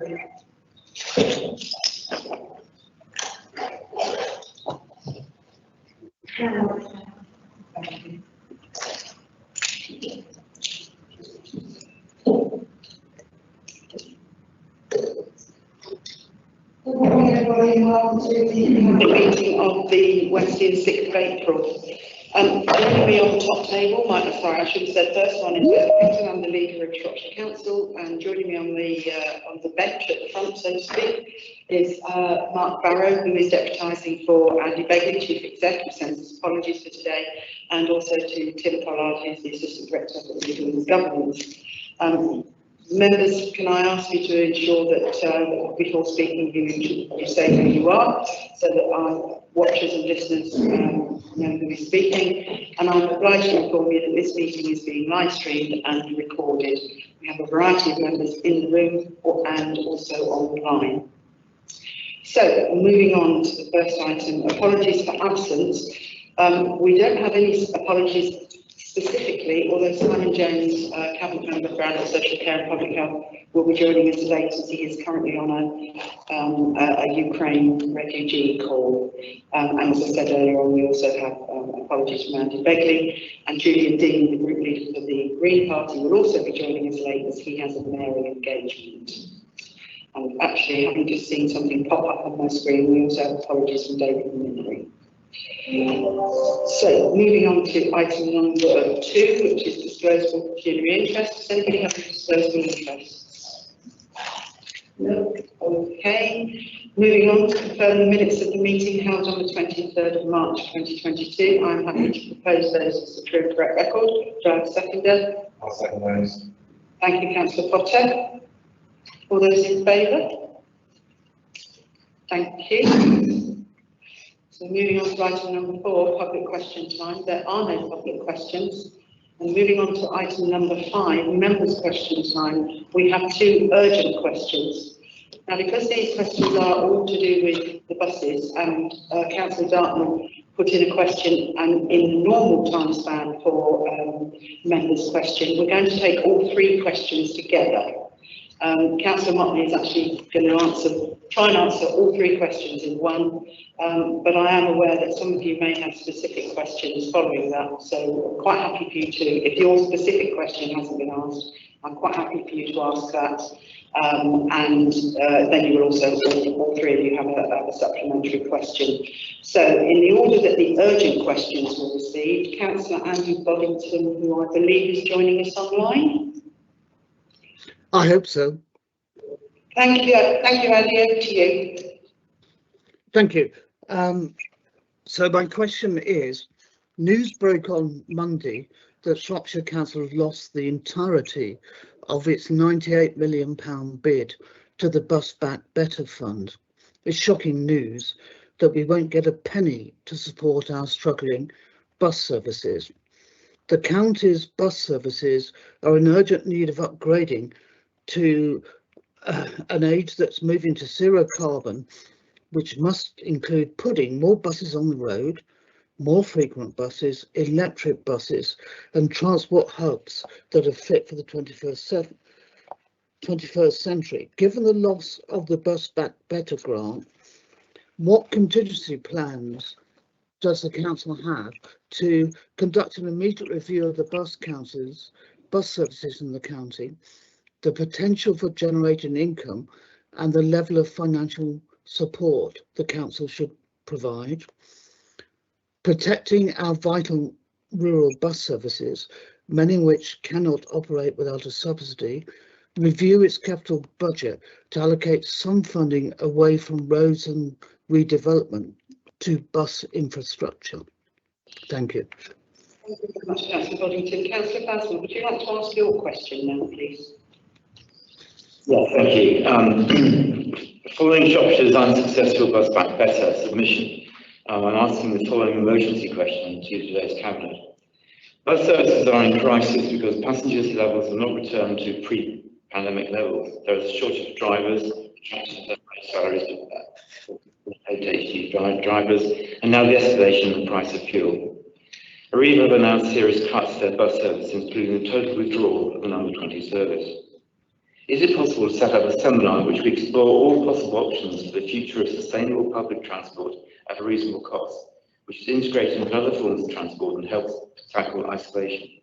Good morning, everybody, and welcome to the meeting of the Wednesday, the 6th of April. Joining me on the top table, I should have said first one is Peter. I'm the leader of Shropshire Council, and joining me on the bench at the front, so to speak, is Mark Barrow, who is deputising for Andy Begley, Chief Exec, who sends his apologies for today, and also to Tim Pollard, who's the Assistant Director of Legal and Governance. Members, can I ask you to ensure that before speaking you say who you are, so that our watchers and listeners know who is speaking. And I'm obliged to inform you that this meeting is being live streamed and recorded. We have a variety of members in the room and also online. So, moving on to the first item, apologies for absence. We don't have any apologies specifically, although Simon Jones, Cabinet Member for Adult Social Care and Public Health, will be joining us late as he is currently on a Ukraine refugee call. And as I said earlier on, we also have apologies from Andy Begley, and Julian Dean, the Group Leader for the Green Party, will also be joining us late as he has a mayoral engagement. And actually, having just seen something pop up on my screen, we also have apologies from David Minnery. So, moving on to item number 2, which is disclosable pecuniary interest. Does anybody have any disclosable interests? No? Okay. Moving on to confirm the minutes of the meeting held on the 23rd of March 2022. I'm happy to propose those as a true correct record. Do I have a seconder? I'll second those. Thank you, Councillor Potter. All those in favour? Thank you. So moving on to item number 4, public question time. There are no public questions. And moving on to item number 5, members' question time, we have 2 urgent questions. Now, because these questions are all to do with the buses, and Councillor Dartmouth put in a question and in the normal time span for members' question, we're going to take all 3 questions together. Councillor Motley is actually going to try and answer all 3 questions in one, but I am aware that some of you may have specific questions following that, so I'm quite happy for you to, if your specific question hasn't been asked, I'm quite happy for you to ask that, and then you will also, all 3 of you have a supplementary question. So, in the order that the urgent questions were received, Councillor Andrew Boddington, who I believe is joining us online. I hope so. Thank you, Andy. Over to you. Thank you. So my question is, news broke on Monday that Shropshire Council has lost the entirety of its £98 million bid to the Bus Back Better Fund. It's shocking news that we won't get a penny to support our struggling bus services. The county's bus services are in urgent need of upgrading to an age that's moving to zero carbon, which must include putting more buses on the road, more frequent buses, electric buses, and transport hubs that are fit for the 21st century. Given the loss of the Bus Back Better grant, what contingency plans does the council have to conduct an immediate review of the bus services in the county, the potential for generating income, and the level of financial support the council should provide, protecting our vital rural bus services, many of which cannot operate without a subsidy, review its capital budget to allocate some funding away from roads and redevelopment to bus infrastructure. Thank you. Thank you very much, Councillor Boddington. Councillor Basman, would you like to ask your question now, please? Yeah, thank you. Following Shropshire's unsuccessful Bus Back Better submission, I'm asking the following emergency question to today's Cabinet. Bus services are in crisis because passengers levels have not returned to pre-pandemic levels. There is a shortage of drivers, attracting salaries for HGV drivers, and now the escalation in the price of fuel. Arriva have announced serious cuts to their bus service, including the total withdrawal of the number 20 service. Is it possible to set up a seminar in which we explore all possible options for the future of sustainable public transport at a reasonable cost, which is integrated into other forms of transport and helps tackle isolation?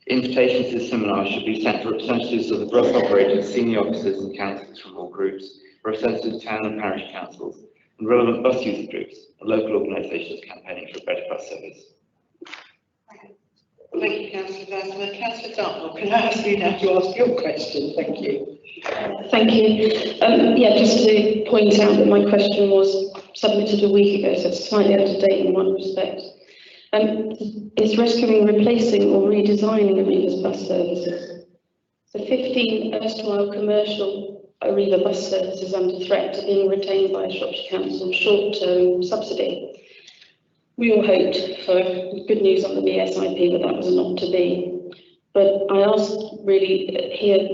Invitations to the seminar should be sent to representatives of the bus operators, senior officers and councillors from all groups, representatives of town and parish councils, and relevant bus user groups and local organisations campaigning for a better bus service. Thank you, Councillor Vanderman. Councillor Dartmoor, can I ask you now to ask your question? Thank you. Thank you. Yeah, just to point out that my question was submitted a week ago, so it's slightly out of date in one respect. Is rescuing, replacing or redesigning Arriva's bus services? The 15 erstwhile commercial Arriva bus services under threat are being retained by Shropshire Council short-term subsidy. We all hoped for good news on the BSIP, but that was not to be. But I ask really here,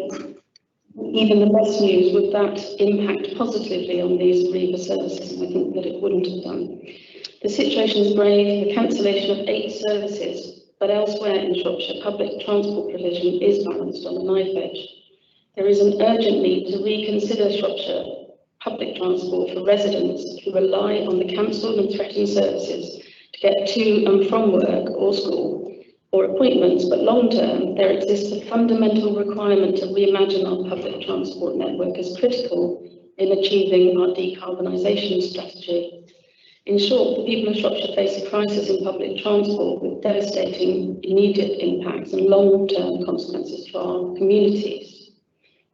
even the best news, would that impact positively on these Arriva services? And I think that it wouldn't have done. The situation is grave, the cancellation of 8 services, but elsewhere in Shropshire, public transport provision is balanced on a knife edge. There is an urgent need to reconsider Shropshire public transport for residents who rely on the cancelled and threatened services to get to and from work or school or appointments, but long term, there exists a fundamental requirement to reimagine our public transport network as critical in achieving our decarbonisation strategy. In short, the people of Shropshire face a crisis in public transport with devastating immediate impacts and long-term consequences for our communities.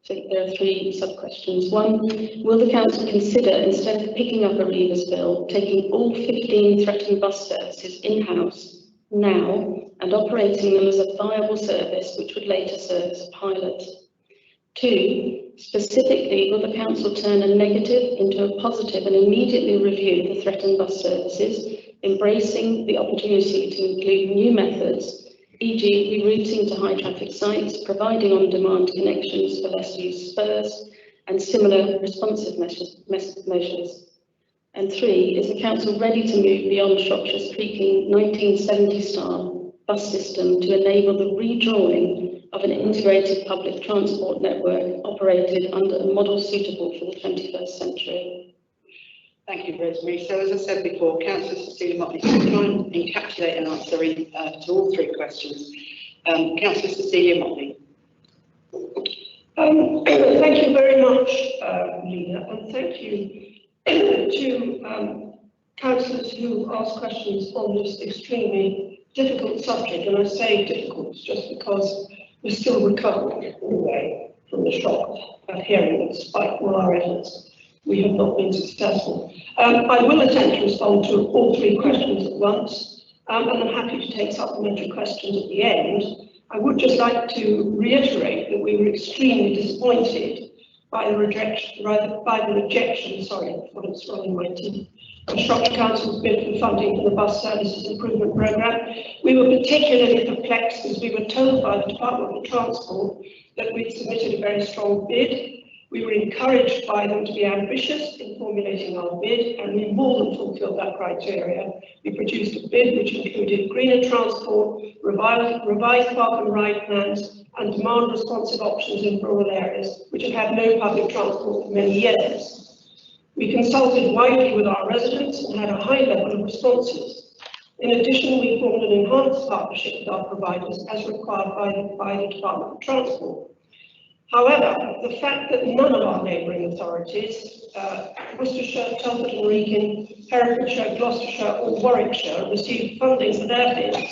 So there are 3 sub-questions. 1, will the council consider, instead of picking up Arriva's bill, taking all 15 threatened bus services in-house now and operating them as a viable service which would later serve as a pilot? 2, specifically, will the council turn a negative into a positive and immediately review the threatened bus services, embracing the opportunity to include new methods, e.g. rerouting to high traffic sites, providing on-demand connections for less used spurs, and similar responsive measures? And 3, is the council ready to move beyond Shropshire's creaking 1970-style bus system to enable the redrawing of an integrated public transport network operated under a model suitable for the 21st century? Thank you, Rosemary. So, as I said before, Councillor Cecilia Motley will try and encapsulate an answer to all 3 questions. Councillor Cecilia Motley. Thank you very much, Lena, and thank you to councillors who asked questions on this extremely difficult subject. And I say difficult just because we're still recovering in a way from the shock of hearing that despite all our efforts, we have not been successful. I will attempt to respond to all 3 questions at once, and I'm happy to take supplementary questions at the end. I would just like to reiterate that we were extremely disappointed by the rejection, of Shropshire Council's bid for funding for the Bus Services Improvement Programme. We were particularly perplexed as we were told by the Department of Transport that we'd submitted a very strong bid. We were encouraged by them to be ambitious in formulating our bid, and we more than fulfilled that criteria. We produced a bid which included greener transport, revised park and ride plans, and demand responsive options in rural areas which have had no public transport for many years. We consulted widely with our residents and had a high level of responses. In addition, we formed an enhanced partnership with our providers as required by the Department of Transport. However, the fact that none of our neighbouring authorities, Worcestershire, Telford and Wrekin, Herefordshire, Gloucestershire or Warwickshire, received funding for their bids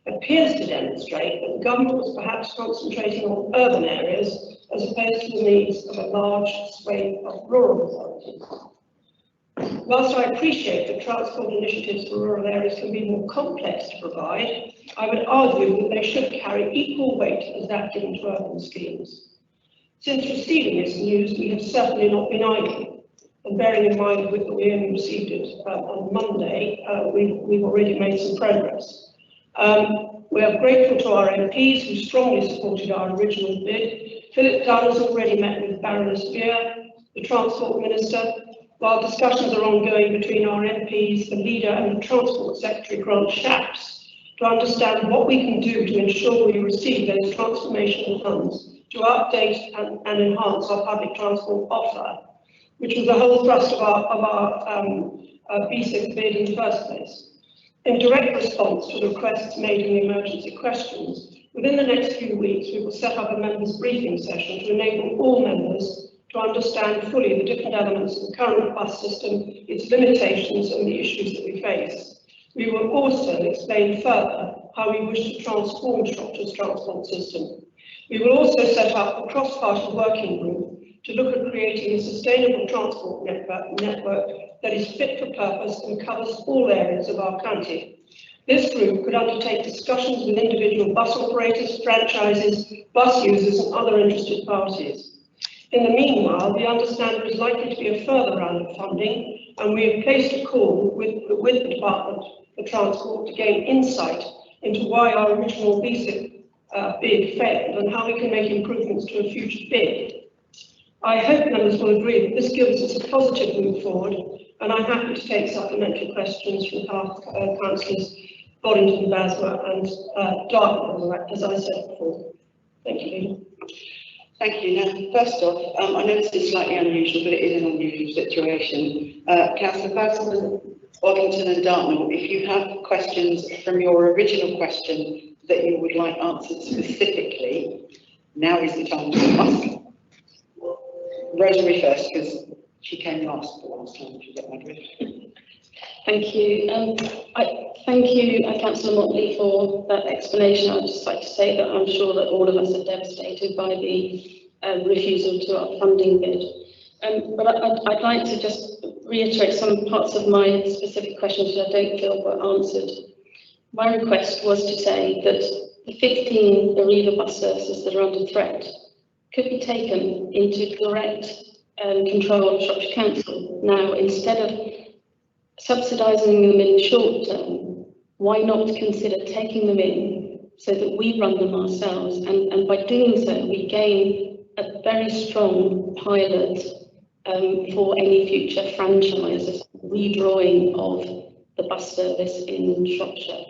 appears to demonstrate that the government was perhaps concentrating on urban areas as opposed to the needs of a large swathe of rural authorities. Whilst I appreciate that transport initiatives for rural areas can be more complex to provide, I would argue that they should carry equal weight as that given to urban schemes. Since receiving this news, we have certainly not been idle, and bearing in mind that we only received it on Monday, we've already made some progress. We are grateful to our MPs who strongly supported our original bid. Philip Dunn has already met with Baroness Beer, the Transport Minister, while discussions are ongoing between our MPs, the leader and the Transport Secretary, Grant Shapps, to understand what we can do to ensure we receive those transformational funds to update and enhance our public transport offer, which was the whole thrust of our BSIC bid in the first place. In direct response to the requests made in the emergency questions, within the next few weeks we will set up a members' briefing session to enable all members to understand fully the different elements of the current bus system, its limitations and the issues that we face. We will also explain further how we wish to transform Shropshire's transport system. We will also set up a cross-party working group to look at creating a sustainable transport network that is fit for purpose and covers all areas of our county. This group could undertake discussions with individual bus operators, franchises, bus users and other interested parties. In the meanwhile, we understand there is likely to be a further round of funding, and we have placed a call with the Department for Transport to gain insight into why our original BSIC bid failed and how we can make improvements to a future bid. I hope members will agree that this gives us a positive move forward, and I'm happy to take supplementary questions from councillors Boddington, Basworth and Dartmouth, as I said before. Thank you, Leader. Thank you. Now, first off, I know this is slightly unusual, but it is an unusual situation. Councillor Basworth, Boddington and Dartmouth, if you have questions from your original question that you would like answered specifically, now is the time to ask. Rosemary first, because she came last the last time, if you get my drift. Thank you. Thank you, Councillor Motley, for that explanation. I'd just like to say that I'm sure that all of us are devastated by the refusal to our funding bid. But I'd like to just reiterate some parts of my specific questions that I don't feel were answered. My request was to say that the 15 Arriva bus services that are under threat could be taken into direct control of Shropshire Council. Now, instead of subsidising them in the short term, why not consider taking them in so that we run them ourselves? And by doing so, we gain a very strong pilot for any future franchises, redrawing of the bus service in Shropshire.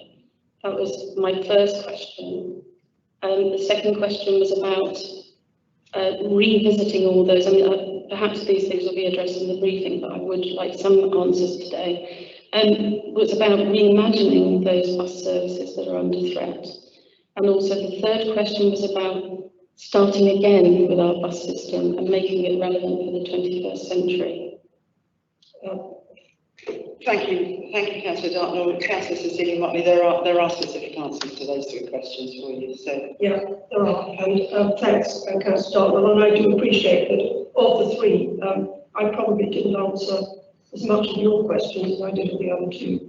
That was my first question. The second question was about revisiting all those. I mean, perhaps these things will be addressed in the briefing, but I would like some answers today. Was about reimagining those bus services that are under threat. And also the third question was about starting again with our bus system and making it relevant for the 21st century. Thank you, Councillor Dartnell. Councillor Cecilia Motley, there are specific answers to those three questions for you. So yeah, there are, and thanks, Councillor Dartnell, and I do appreciate that of the three, I probably didn't answer as much of your questions as I did of the other two.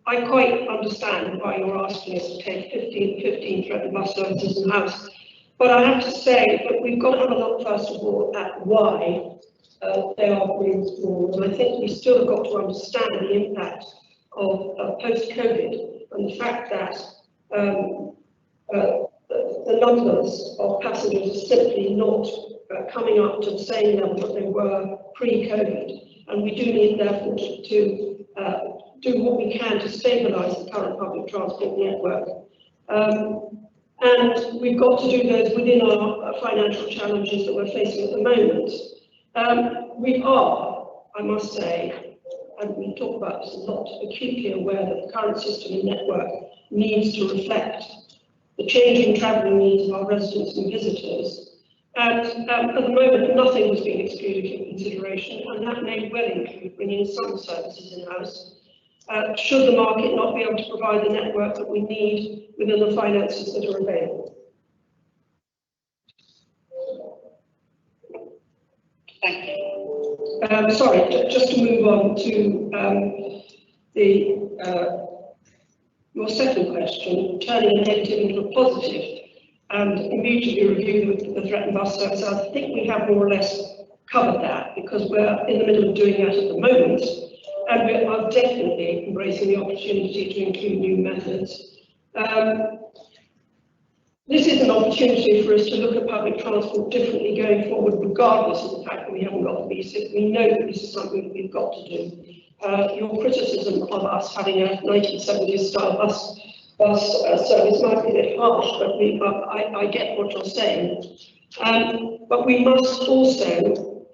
I quite understand why you're asking us to take 15 threatened bus services in-house, but I have to say that we've got to have a look first of all at why they are being withdrawn, and I think we still have got to understand the impact of post-COVID and the fact that the numbers of passengers are simply not coming up to the same level that they were pre-COVID, and we do need therefore to do what we can to stabilise the current public transport network. And we've got to do those within our financial challenges that we're facing at the moment. We are, I must say, and we talk about this a lot, acutely aware that the current system and network needs to reflect the changing travelling needs of our residents and visitors. And at the moment, nothing was being excluded from consideration, and that may well include bringing some services in-house, should the market not be able to provide the network that we need within the finances that are available. thank you. Sorry, just to move on to your second question, turning a negative into a positive and immediately review the threatened bus service. I think we have more or less covered that because we're in the middle of doing that at the moment, and we are definitely embracing the opportunity to include new methods. This is an opportunity for us to look at public transport differently going forward, regardless of the fact that we haven't got the BSIC. We know that this is something that we've got to do. Your criticism of us having a 1970s style bus bus service might be a bit harsh, but I get what you're saying. But we must also,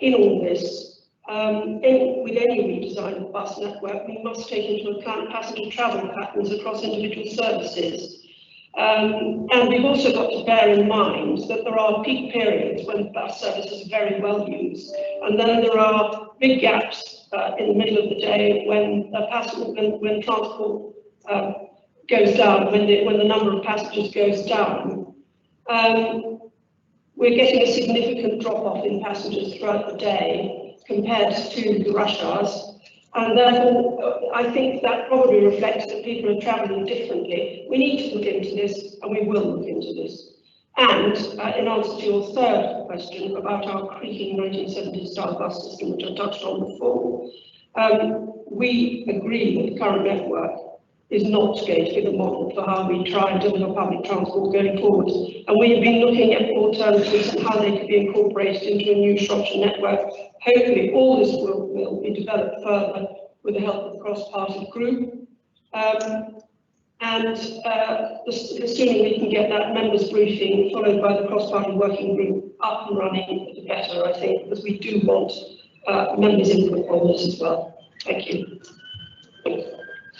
in all this, with any redesign of bus network, we must take into account passenger travel patterns across individual services. And we've also got to bear in mind that there are peak periods when bus service is very well used, and then there are big gaps in the middle of the day when when transport goes down, when the number of passengers goes down. We're getting a significant drop-off in passengers throughout the day compared to the rush hours. And therefore, I think that probably reflects that people are travelling differently. We need to look into this, and we will look into this. And in answer to your third question about our creaking 1970s style bus system, which I touched on before, we agree that the current network is not going to be the model for how we try and deliver public transport going forward. And we have been looking at alternatives and how they could be incorporated into a new Shropshire network. Hopefully all this will be developed further with the help of the cross-party group. The sooner we can get that members briefing followed by the cross-party working group up and running, the better, I think, because we do want members' input on this as well. Thank you.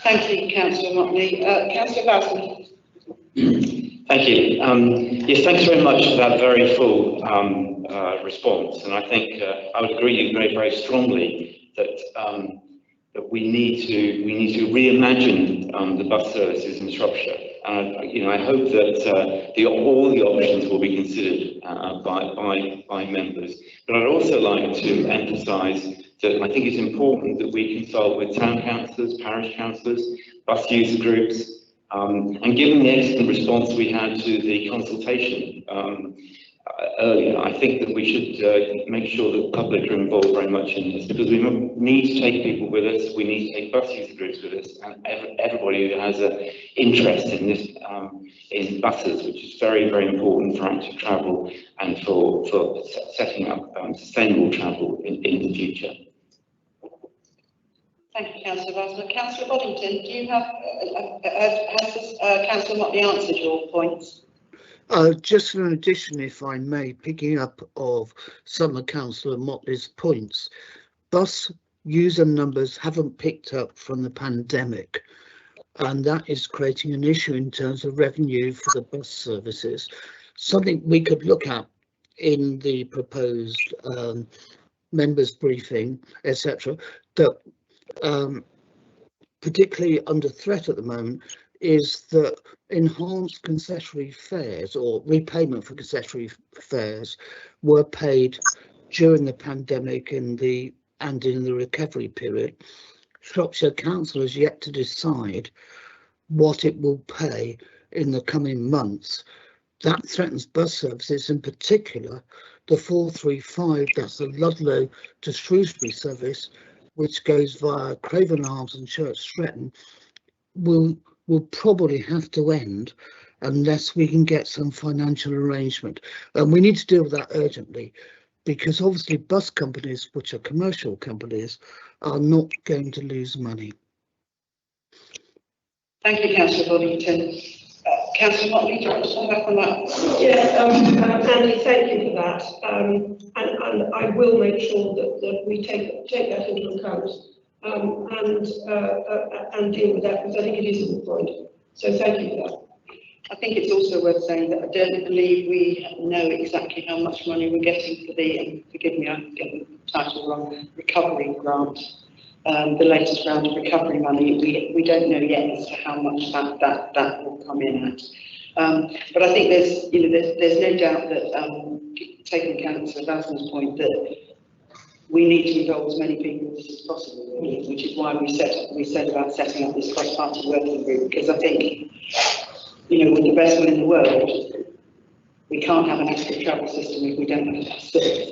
Thank you, Councillor Motley. Councillor Bowson. Thank you. Yes, thanks very much for that very full response. And I think I would agree very, very strongly that that we need to reimagine the bus services in Shropshire. I hope that all the options will be considered by members. But I'd also like to emphasise that I think it's important that we consult with town councillors, parish councillors, bus user groups, and given the excellent response we had to the consultation earlier, I think that we should make sure that the public are involved very much in this, because we need to take people with us, we need to take bus user groups with us, and everybody who has an interest in this, in buses, which is very, very important for active travel and for setting up sustainable travel in the future. Thank you, Councillor Bowson. Councillor Boddington, do you have, has Councillor Motley answered your points? Just an addition, if I may, picking up of some of Councillor Motley's points. Bus user numbers haven't picked up from the pandemic, and that is creating an issue in terms of revenue for the bus services. Something we could look at in the proposed members briefing, etc. That particularly under threat at the moment is that enhanced concessionary fares or repayment for concessionary fares were paid during the pandemic and in the recovery period. Shropshire Council has yet to decide what it will pay in the coming months. That threatens bus services, in particular the 435, that's the Ludlow to Shrewsbury service, which goes via Craven Arms and Church Stretton, will probably have to end unless we can get some financial arrangement. And we need to deal with that urgently, because obviously bus companies, which are commercial companies, are not going to lose money. Thank you, Councillor Boddington. Councillor Motley, do you want to come back on that? Yeah, Andy, thank you for that. And I will make sure that we take that into account and deal with that, because I think it is a good point. So thank you for that. I think it's also worth saying that I don't believe we know exactly how much money we're getting for the, and forgive me, I'm getting the title wrong, recovery grant. The latest round of recovery money, we don't know yet as to how much that will come in at. But I think there's no doubt that, taking account of Bowson's point, that we need to involve as many people as possible, really, which is why we said about setting up this cross-party working group, because I think, with the best will in the world, we can't have an active travel system if we don't have a bus service.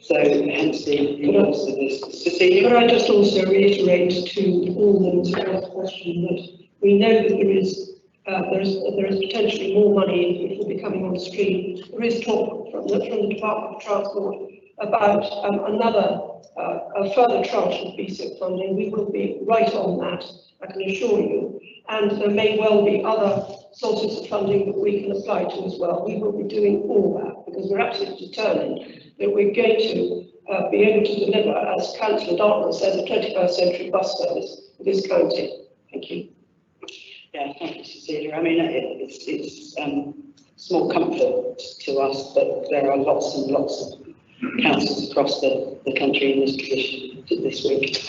So hence the importance of this. Cecilia? Could I just also reiterate to all those who asked the question that we know that there is potentially more money which will be coming on stream. There is talk from the Department of Transport about a further tranche of BSIP funding, we will be right on that, I can assure you. And there may well be other sources of funding that we can apply to as well. We will be doing all that because we're absolutely determined that we're going to be able to deliver, as Councillor Dartmouth said, a 21st century bus service for this county. Thank you. Yeah, thank you, Cecilia. I mean, it's small comfort to us that there are lots and lots of councils across the country in this position this week.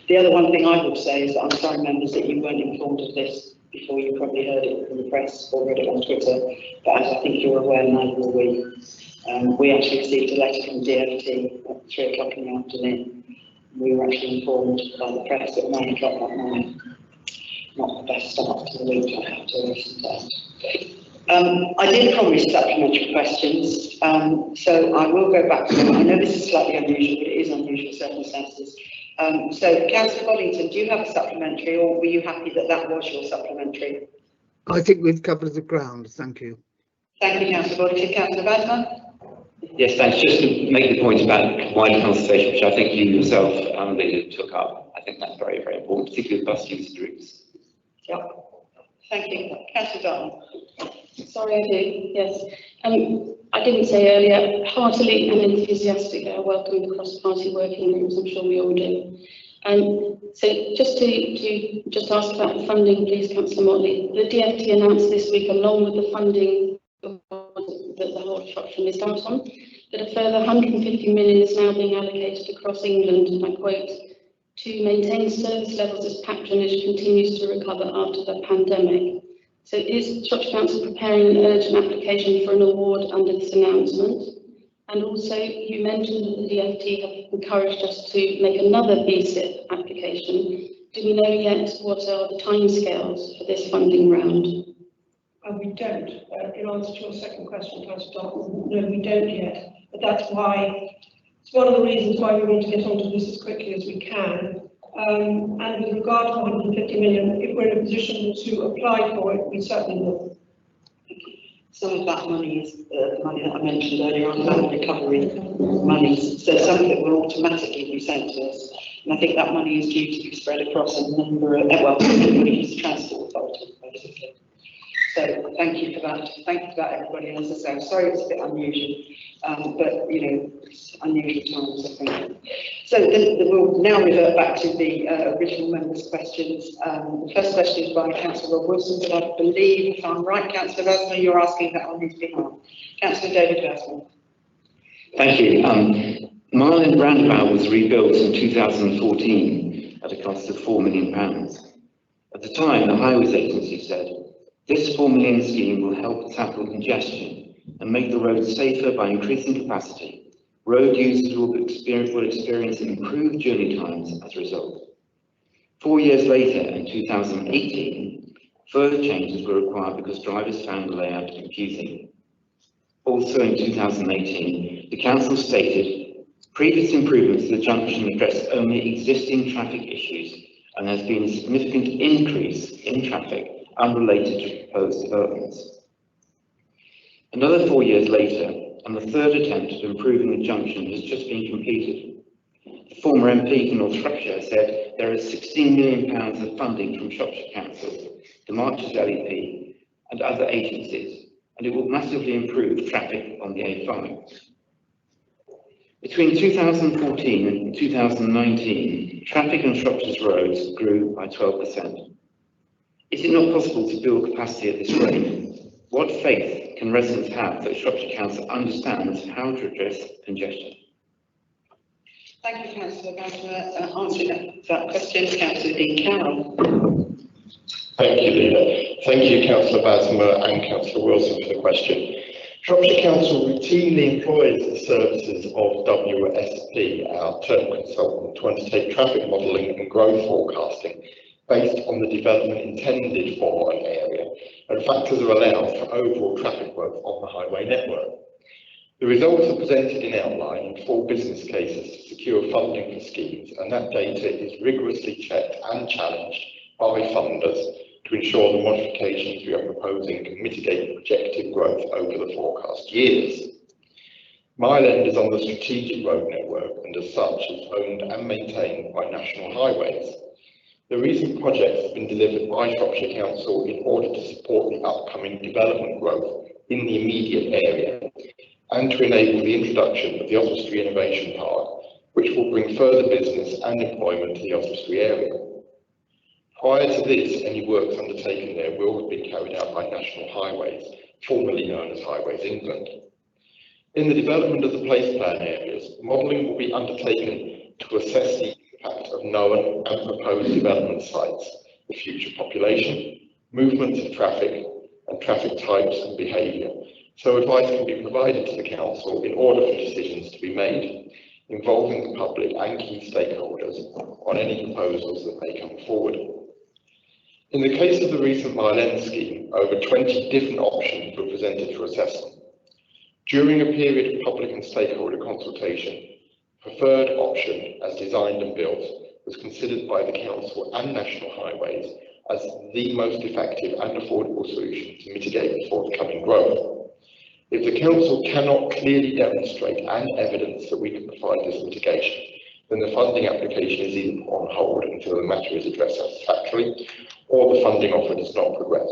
The other one thing I would say is that I'm sorry, members, that you weren't informed of this before. You probably heard it from the press or read it on Twitter, but as I think you're aware, neither were we. We actually received a letter from DFT at 3 o'clock in the afternoon. We were actually informed by the press at 9 o'clock that morning. Not the best start to the week, I have to listen to that. I did promise supplementary questions, so I will go back to them. I know this is slightly unusual, but it is unusual circumstances. So, Councillor Boddington, do you have a supplementary, or were you happy that that was your supplementary? I think we've covered the ground. Thank you. Thank you, Councillor Boddington. Councillor Basma? Yes, thanks. Just to make the point about wider consultation, which I think you yourself took up. I think that's very, very important, particularly with bus user groups. Yeah. Thank you. Councillor Dartmouth. Sorry, I do, yes. I didn't say earlier, heartily and enthusiastically, I welcome the cross-party working groups, I'm sure we all do. So just to ask about the funding, please, Councillor Motley. The DFT announced this week, along with the funding that the whole of Shropshire missed out on, that a further 150 million is now being allocated across England, and I quote, to maintain service levels as patronage continues to recover after the pandemic. So is Shropshire Council preparing an urgent application for an award under this announcement? And also, you mentioned that the DFT have encouraged us to make another BSIP application. Do we know yet what are the timescales for this funding round? We don't. In answer to your second question, Councillor Dartmouth, no, we don't yet. But that's why, it's one of the reasons why we want to get onto this as quickly as we can. And with regard to 150 million, if we're in a position to apply for it, we certainly will. Some of that money is the money that I mentioned earlier on about recovery monies. So some of it will automatically be sent to us. And I think that money is due to be spread across a number of, well, everybody's transport authority, basically. So thank you for that. Thank you for that, everybody. And as I say, I'm sorry it's a bit unusual, but you know, it's unusual times, I think. So then we'll now revert back to the original members' questions. The first question is by Councillor Rob Wilson, but I believe, if I'm right, Councillor Basma, you're asking that on his behalf. Councillor David Basma. Thank you. Marlin Roundabout was rebuilt in 2014 at a cost of £4 million. At the time, the Highways Agency said, this £4 million scheme will help tackle congestion and make the roads safer by increasing capacity. Road users will experience improved journey times as a result. 4 years later, in 2018, further changes were required because drivers found the layout confusing. Also in 2018, the council stated previous improvements to the junction address only existing traffic issues, and there's been a significant increase in traffic unrelated to proposed developments. Another 4 years later, and the third attempt at improving the junction has just been completed. The former MP for North Shropshire said there is £16 million of funding from Shropshire Council, the Marches LEP and other agencies, and it will massively improve traffic on the A5. Between 2014 and 2019, traffic on Shropshire's roads grew by 12%. Is it not possible to build capacity at this rate? What faith can residents have that Shropshire Council understands how to address congestion? Thank you, Councillor Basma. Answering that question, Councillor Dean Carroll. Thank you, Leader. Thank you, Councillor Basma and Councillor Wilson, for the question. Shropshire Council routinely employs the services of WSP, our term consultant, to undertake traffic modelling and growth forecasting based on the development intended for an area, and factors are allowed for overall traffic growth on the highway network. The results are presented in outline in 4 business cases to secure funding for schemes, and that data is rigorously checked and challenged by funders to ensure the modifications we are proposing can mitigate projected growth over the forecast years. Mile End is on the strategic road network and as such is owned and maintained by National Highways. The recent projects have been delivered by Shropshire Council in order to support the upcoming development growth in the immediate area and to enable the introduction of the Oswestry Innovation Park, which will bring further business and employment to the Oswestry area. Prior to this, any works undertaken there will have been carried out by National Highways, formerly known as Highways England. In the development of the place plan areas, modelling will be undertaken to assess the impact of known and proposed development sites, the future population, movements of traffic, and traffic types and behaviour, so advice can be provided to the council in order for decisions to be made, involving the public and key stakeholders on any proposals that may come forward. In the case of the recent Mile End scheme, over 20 different options were presented for assessment. During a period of public and stakeholder consultation, preferred option as designed and built was considered by the council and National Highways as the most effective and affordable solution to mitigate the forthcoming growth. If the council cannot clearly demonstrate and evidence that we can provide this mitigation, then the funding application is either put on hold until the matter is addressed satisfactorily, or the funding offer does not progress,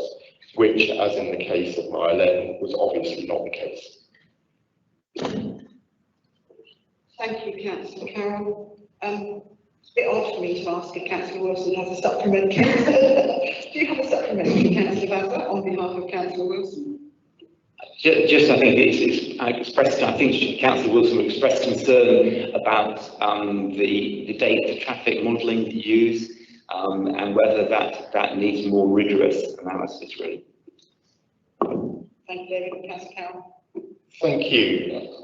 which, as in the case of Mile End, was obviously not the case. Thank you, Councillor Carroll. It's a bit odd for me to ask if Councillor Wilson has a supplement. Do you have a supplementary, Councillor Bazza, on behalf of Councillor Wilson? Just, I think I think Councillor Wilson expressed concern about the data traffic modelling that you use, and whether that needs more rigorous analysis, really. Thank you, David. Councillor Carroll. Thank you.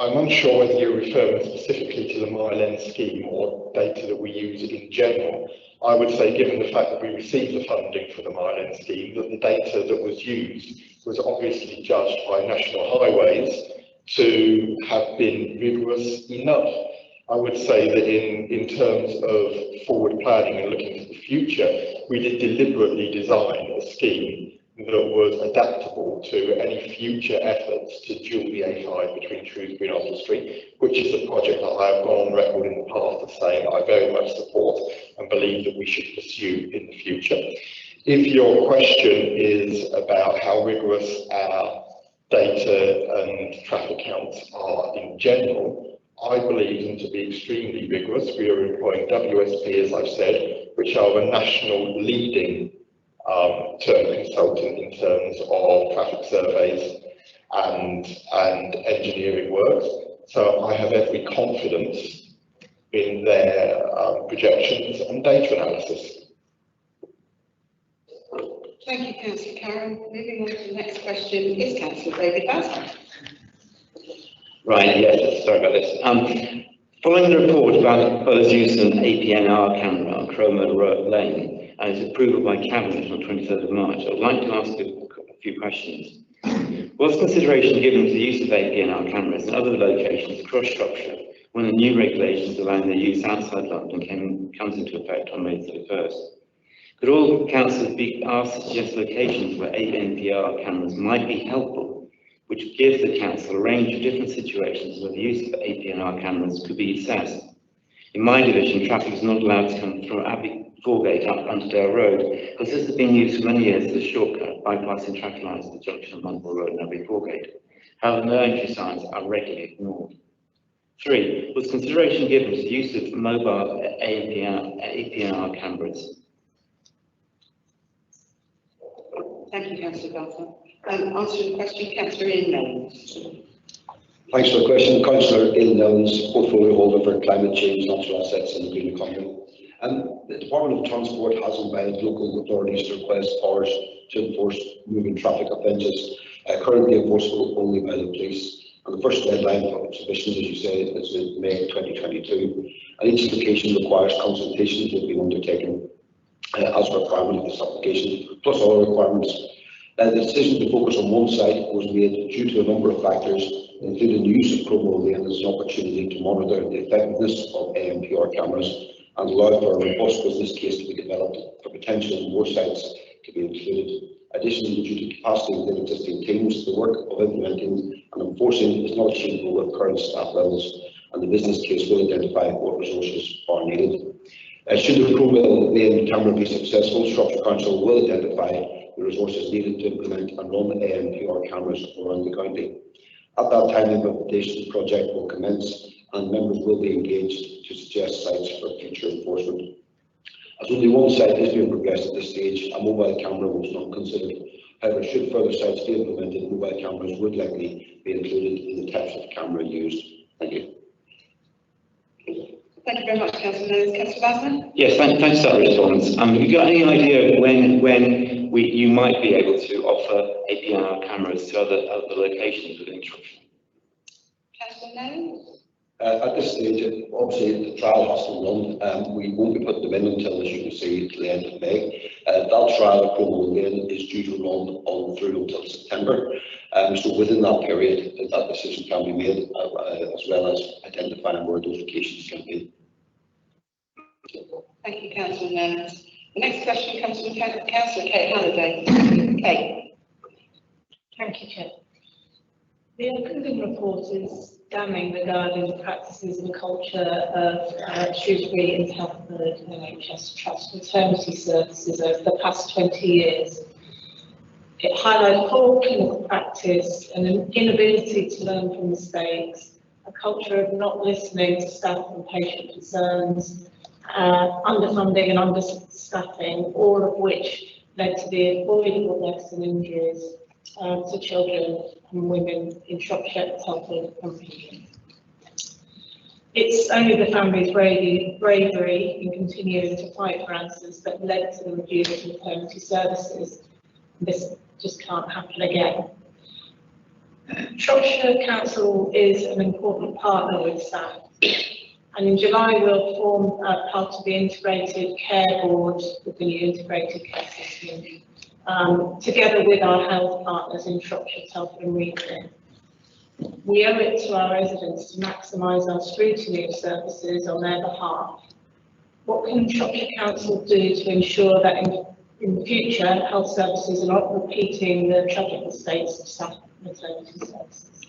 I'm unsure whether you're referring specifically to the Mile End scheme or data that we use in general. I would say, given the fact that we received the funding for the Mile End scheme, that the data that was used was obviously judged by National Highways to have been rigorous enough. I would say that in terms of forward planning and looking to the future, we did deliberately design a scheme that was adaptable to any future efforts to dual the A5 between Shrewsbury and Oswestry, which is a project that I have gone on record in the past as saying I very much support and believe that we should pursue in the future. If your question is about how rigorous our data and traffic counts are in general, I believe them to be extremely rigorous. We are employing WSP, as I've said, which are a national leading term consultant in terms of traffic surveys and engineering works. So I have every confidence in their projections and data analysis. Thank you, Councillor Carroll. Moving on to the next question is Councillor David Bazza. Right, yes, sorry about this. Following the report about the proposed use of an APNR camera on Cromer Lane and its approval by Cabinet on 23rd of March, I would like to ask a few questions. Was consideration given to the use of APNR cameras in other locations across Shropshire when the new regulations allowing their use outside London comes into effect on May 31st? Could all councillors be asked to suggest locations where APNR cameras might be helpful, which gives the council a range of different situations where the use of APNR cameras could be assessed? In my division, traffic is not allowed to come through Abbey Foregate up Underdale Road, because this has been used for many years as a shortcut, bypassing traffic lines at the junction of Underdale Road and Abbey Foregate. However, no entry signs are regularly ignored. 3. Was consideration given to the use of mobile APNR cameras? Thank you, Councillor Bazza. Answering the question, Councillor Ian Knowles. Thanks for the question. Councillor Ian Knowles, portfolio holder for climate change, natural assets and the green economy. The Department of Transport has invited local authorities to request powers to enforce moving traffic offences, currently enforceable only by the police. And the first deadline for submissions, as you say, is in May 2022. And each application requires consultations that have been undertaken as a requirement of this application, plus other requirements. The decision to focus on one site was made due to a number of factors, including the use of Cromer Lane as an opportunity to monitor the effectiveness of ANPR cameras and allow for a robust business case to be developed for potentially more sites to be included. Additionally, due to capacity within existing teams, the work of implementing and enforcing is not achievable with current staff levels, and the business case will identify what resources are needed. Should the Crowell Lane camera be successful, Shropshire Council will identify the resources needed to implement and run ANPR cameras around the county. At that time, the implementation project will commence and members will be engaged to suggest sites for future enforcement. As only one site is being progressed at this stage, a mobile camera was not considered. However, should further sites be implemented, mobile cameras would likely be included in the types of camera used. Thank you. Thank you very much, Councillor Knowles. Councillor Basman? Yes, thanks for that response. Have you got any idea when you might be able to offer APR cameras to other locations within Shropshire? Councillor Knowles? At this stage, obviously, the trial has to run. We won't be putting them in until, as you can see, to the end of May. That trial at Crowell Lane is due to run on through until September. So within that period, that decision can be made, as well as identifying where those locations can be. Thank you, Councillor Knowles. The next question comes from Councillor Kate Halliday. Kate. Thank you, Chair. The Oakenden report is damning regarding the practices and culture of Shrewsbury and Telford NHS Trust maternity services over the past 20 years. It highlights poor clinical practice and an inability to learn from mistakes, a culture of not listening to staff and patient concerns, underfunding and understaffing, all of which led to the avoidable deaths and injuries to children and women in Shropshire, Telford and Peterborough. It's only the family's bravery in continuing to fight for answers that led to the review of maternity services. This just can't happen again. Shropshire Council is an important partner with staff, and in July we'll form part of the Integrated Care Board with the new Integrated Care System, together with our health partners in Shropshire, Telford and Region. We owe it to our residents to maximise our scrutiny of services on their behalf. What can Shropshire Council do to ensure that in the future health services are not repeating the tragic mistakes of staff maternity services?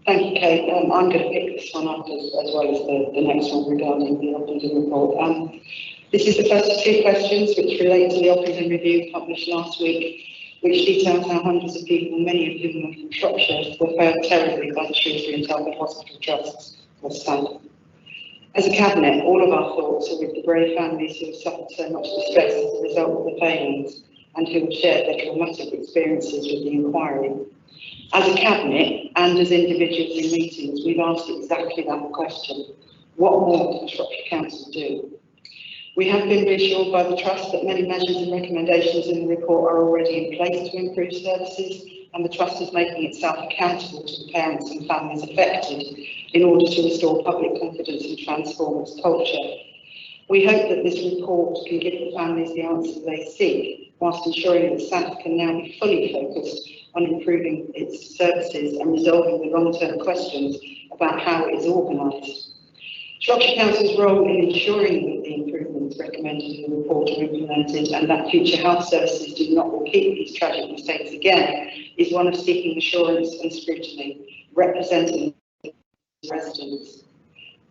Thank you, Kate. I'm going to pick this one up as well as the next one regarding the Oakenden report. This is the first of two questions which relate to the Oakenden review published last week, which details how hundreds of people, many of whom are from Shropshire, were failed terribly by the Shrewsbury and Telford Hospital Trusts or STAD. As a cabinet, all of our thoughts are with the brave families who have suffered so much distress as a result of the failings and who have shared their traumatic experiences with the inquiry. As a cabinet and as individuals in meetings, we've asked exactly that question. What more can Shropshire Council do? We have been reassured by the Trust that many measures and recommendations in the report are already in place to improve services, and the Trust is making itself accountable to the parents and families affected in order to restore public confidence and transform its culture. We hope that this report can give the families the answers they seek, whilst ensuring that staff can now be fully focused on improving its services and resolving the long-term questions about how it is organised. Shropshire Council's role in ensuring that the improvements recommended in the report are implemented and that future health services do not repeat these tragic mistakes again is one of seeking assurance and scrutiny, representing residents.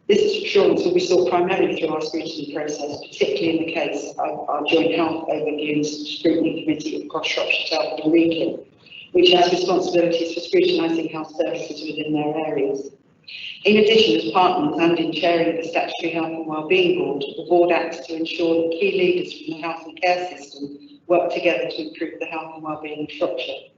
This assurance will be sought primarily through our scrutiny process, particularly in the case of our Joint Health Overview and Scrutiny Committee across Shropshire, Telford and Region, which has responsibilities for scrutinising health services within their areas. In addition, as partners and in chairing the Statutory Health and Wellbeing Board, the board acts to ensure that key leaders from the health and care system work together to improve the health and wellbeing of Shropshire.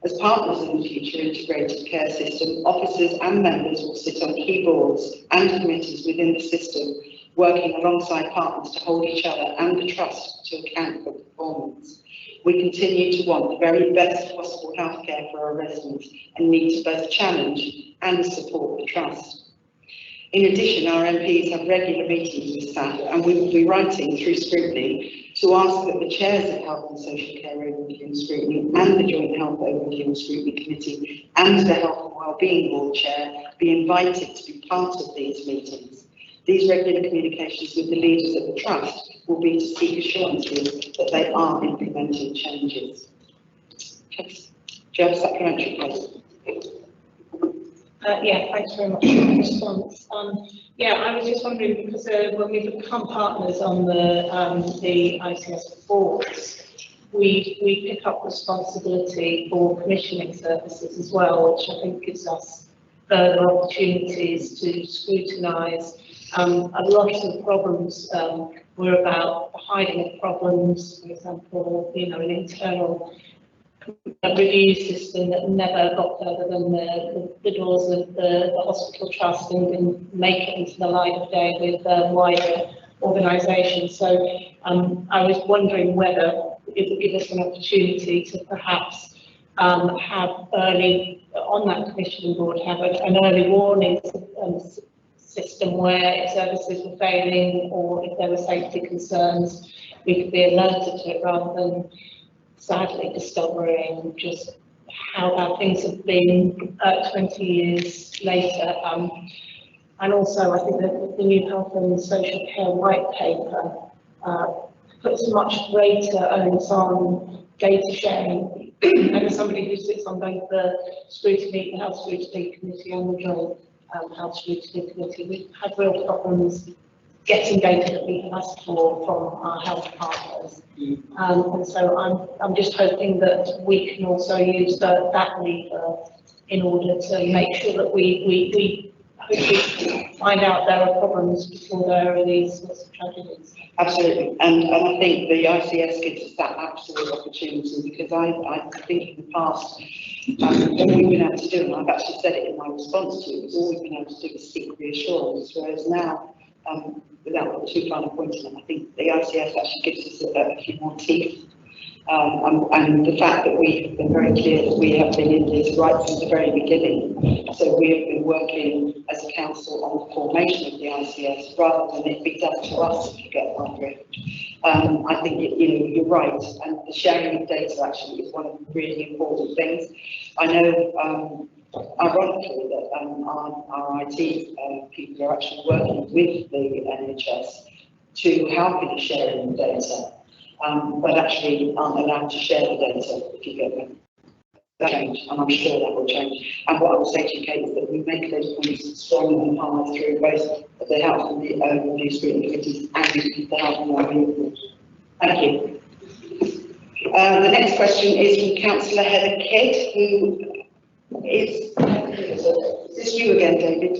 As partners in the future integrated care system, officers and members will sit on key boards and committees within the system, working alongside partners to hold each other and the Trust to account for performance. We continue to want the very best possible healthcare for our residents and need to both challenge and support the Trust. In addition, our MPs have regular meetings with staff, and we will be writing through scrutiny to ask that the chairs of Health and Social Care Overview and Scrutiny and the Joint Health Overview and Scrutiny Committee and the Health and Wellbeing Board Chair be invited to be part of these meetings. These regular communications with the leaders of the Trust will be to seek assurances that they are implementing changes. Do you have a supplementary question? Yeah, thanks very much for the response. Yeah, I was just wondering because when we become partners on the ICS boards, we pick up responsibility for commissioning services as well, which I think gives us further opportunities to scrutinise. A lot of problems were about the hiding of problems, for example, you know, an internal review system that never got further than the doors of the hospital trust and didn't make it into the light of day with wider organisations. So I was wondering whether it would give us an opportunity to perhaps have early, on that commissioning board, have an early warning system where if services were failing or if there were safety concerns, we could be alerted to it rather than sadly discovering just how bad things have been 20 years later. And also, I think that the new Health and Social Care White Paper puts much greater onus on data sharing. And as somebody who sits on both the scrutiny, the Health Scrutiny Committee and the Joint Health Scrutiny Committee, we've had real problems getting data that we asked for from our health partners. And so I'm just hoping that we can also use that lever in order to make sure that we hopefully find out there are problems before there are these sorts of tragedies. Absolutely, and I think the ICS gives us that absolute opportunity, because I think in the past, all we've been able to do, and I've actually said it in my response to you, is all we've been able to do is seek reassurance, whereas now, without putting too fine a point on it, I think the ICS actually gives us a few more teeth. And the fact that we've been very clear that we have been in this right from the very beginning. So we have been working as a council on the formation of the ICS rather than it be done to us, if you get my drift. I think, you're right, and the sharing of data actually is one of the really important things. I know, ironically, that our IT people are actually working with the NHS to help in the sharing of data. But actually aren't allowed to share the data, if you get me. That change, and I'm sure that will change. And what I will say to you, Kate, is that we make those points strong and hard through both the Health and the Review Scrutiny Committees and the Health and Review Board. Thank you. The next question is from Councillor Heather Kidd, who is this you again, David?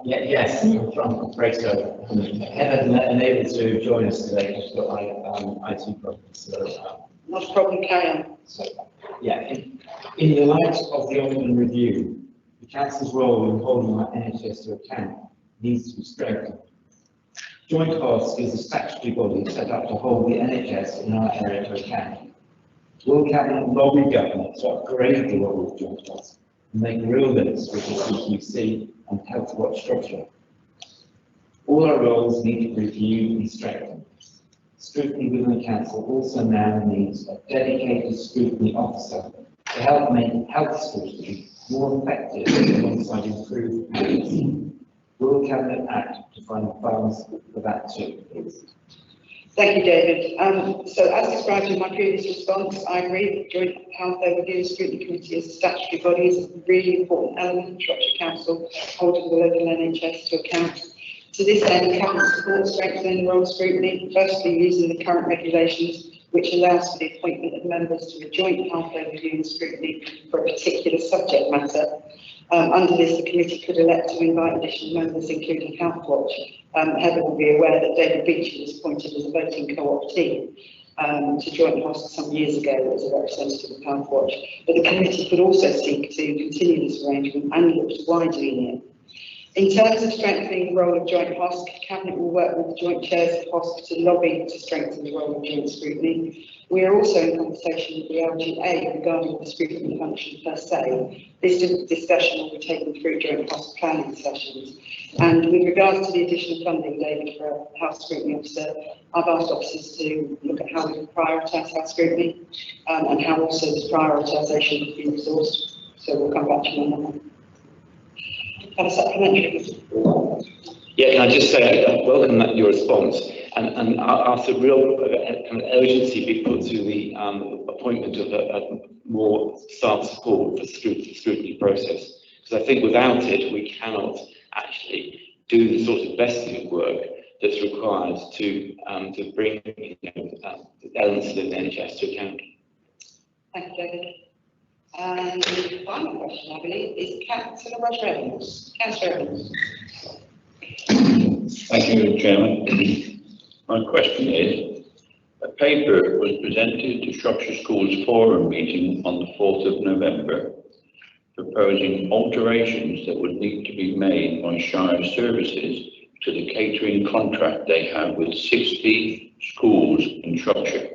Yes, from Bracestone. Heather unable to join us today because we've got IT problems. So, not a problem, carry on. So, yeah, in the light of the Ombudsman review, the Council's role in holding our NHS to account needs to be strengthened. Joint HOSC is a statutory body set up to hold the NHS in our area to account. Will Cabinet lobby government to upgrade the role of Joint HOSC and make real links with the CQC and Health Watch structure? All our roles need to be reviewed and strengthened. Scrutiny within the Council also now needs a dedicated scrutiny officer to help make health scrutiny more effective alongside improved policy. Will Cabinet act to find funds for that too, please? Thank you, David. So as described in my previous response, I agree that the Joint Health Overview and Scrutiny Committee as a statutory body is a really important element of Shropshire Council holding the local NHS to account. To this end, Cabinet supports strengthening the role of scrutiny, firstly using the current regulations, which allows for the appointment of members to a Joint Health Overview and Scrutiny for a particular subject matter. Under this, the committee could elect to invite additional members, including Health Watch. Heather will be aware that David Beecham was appointed as a voting co-optee to Joint HOSC some years ago as a representative of Health Watch. But the committee could also seek to continue this arrangement and look to widening it. In terms of strengthening the role of Joint HOSC, Cabinet will work with the joint chairs of HOSC to lobby to strengthen the role of joint scrutiny. We are also in conversation with the LGA regarding the scrutiny function per se. This discussion will be taken through joint HOSC planning sessions. And with regards to the additional funding, David, for a health scrutiny officer, I've asked officers to look at how we can prioritise health scrutiny and how also this prioritisation could be resourced. So we'll come back to you on that one. Have a supplementary. Yeah, can I just say I welcome your response and ask a real kind of urgency be put to the appointment of a more staff support for the scrutiny process. Because I think without it, we cannot actually do the sort of vesting of work that's required to bring elements of the NHS to account. Thank you, David. And the final question, I believe, is Councillor Roger Evans. Councillor Evans. Thank you, Chairman. My question is, a paper was presented to Shropshire Schools Forum meeting on the 4th of November, proposing alterations that would need to be made by Shire Services to the catering contract they have with 60 schools in Shropshire.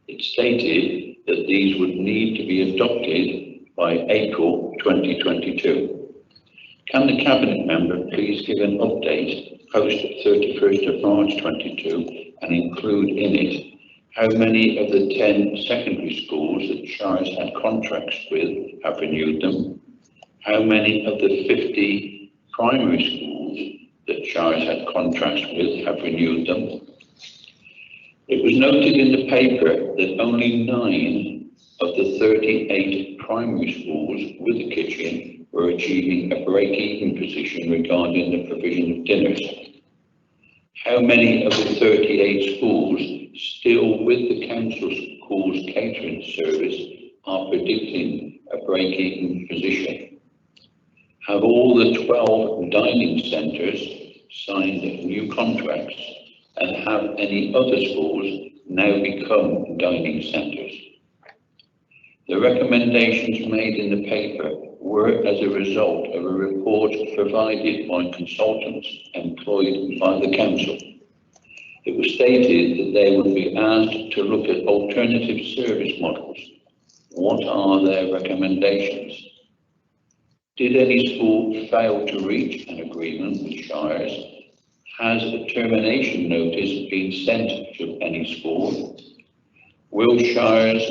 It stated that these would need to be adopted by April 2022. Can the Cabinet member please give an update post 31st of March 22 and include in it how many of the 10 secondary schools that Shires had contracts with have renewed them? How many of the 50 primary schools that Shires had contracts with have renewed them? It was noted in the paper that only 9 of the 38 primary schools with a kitchen were achieving a break-even position regarding the provision of dinners. How many of the 38 schools still with the council schools catering service are predicting a break-even position? Have all the 12 dining centres signed new contracts, and have any other schools now become dining centres? The recommendations made in the paper were as a result of a report provided by consultants employed by the council. It was stated that they would be asked to look at alternative service models. What are their recommendations? Did any school fail to reach an agreement with Shires? Has a termination notice been sent to any school? Will Shires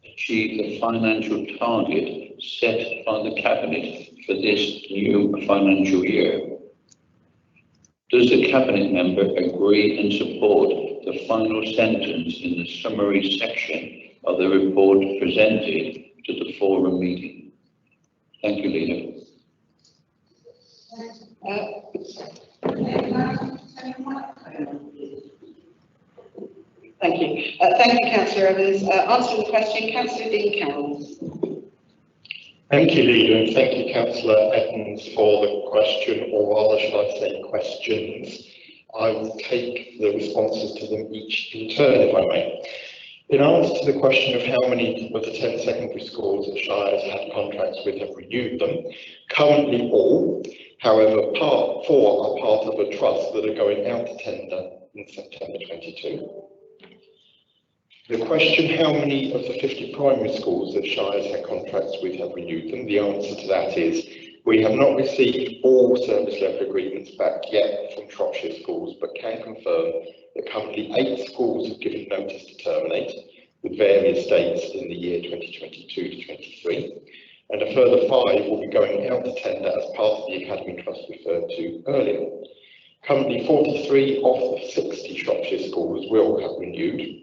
achieve the financial target set by the Cabinet for this new financial year? Does the Cabinet member agree and support the final sentence in the summary section of the report presented to the forum meeting? Thank you, Leader. Thank you. Thank you, Councillor Evans. Answering the question, Councillor Dean Carroll. Thank you, Leader, and thank you, Councillor Evans, for the question, or rather, should I say, questions. I will take the responses to them each in turn, if I may. In answer to the question of how many of the 10 secondary schools that Shires had contracts with have renewed them, currently all. However, 4 are part of a trust that are going out to tender in September 22. The question, how many of the 50 primary schools that Shires had contracts with have renewed them, the answer to that is we have not received all service level agreements back yet from Shropshire schools, but can confirm that currently 8 schools have given notice to terminate, with various dates in the year 2022 to 23, and a further 5 will be going out to tender as part of the Academy Trust referred to earlier. Currently 43 of the 60 Shropshire schools will have renewed.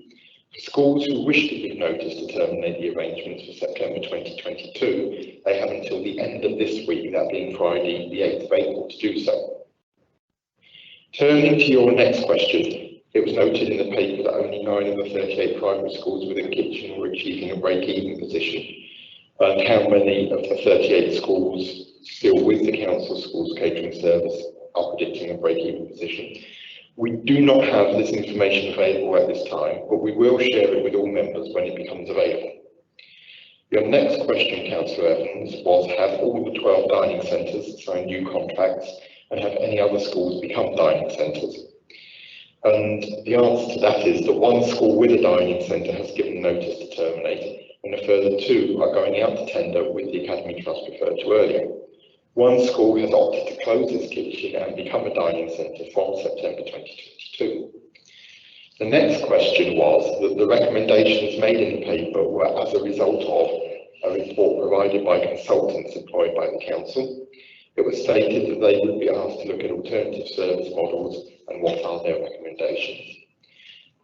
For schools who wish to give notice to terminate the arrangements for September 2022, they have until the end of this week, that being Friday, the 8th of April, to do so. Turning to your next question, it was noted in the paper that only 9 of the 38 primary schools with a kitchen were achieving a break-even position, and how many of the 38 schools still with the council schools catering service are predicting a break-even position. We do not have this information available at this time, but we will share it with all members when it becomes available. Your next question, Councillor Evans, was have all the 12 dining centres signed new contracts and have any other schools become dining centres? And the answer to that is that 1 school with a dining centre has given notice to terminate, and a further 2 are going out to tender with the Academy Trust referred to earlier. 1 school has opted to close its kitchen and become a dining centre from September 2022. The next question was that the recommendations made in the paper were as a result of a report provided by consultants employed by the council. It was stated that they would be asked to look at alternative service models and what are their recommendations.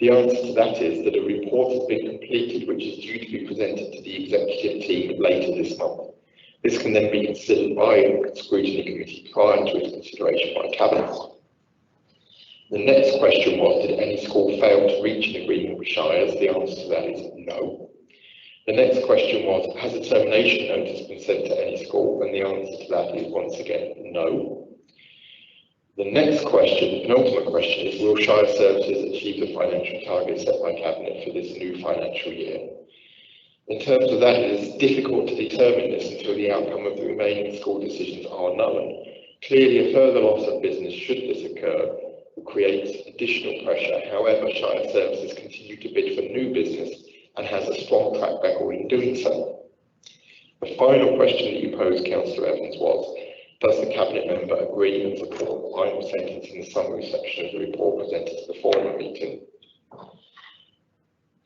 The answer to that is that a report has been completed which is due to be presented to the executive team later this month. This can then be considered by a scrutiny committee prior to its consideration by Cabinet. The next question was, did any school fail to reach an agreement with Shires? The answer to that is no. The next question was, has a termination notice been sent to any school? And the answer to that is once again, no. The next question, penultimate question, is will Shire Services achieve the financial target set by Cabinet for this new financial year? In terms of that, it is difficult to determine this until the outcome of the remaining school decisions are known. Clearly, a further loss of business, should this occur, will create additional pressure. However, Shire Services continue to bid for new business and has a strong track record in doing so. The final question that you posed, Councillor Evans, was, does the Cabinet member agree and support the final sentence in the summary section of the report presented to the forum meeting?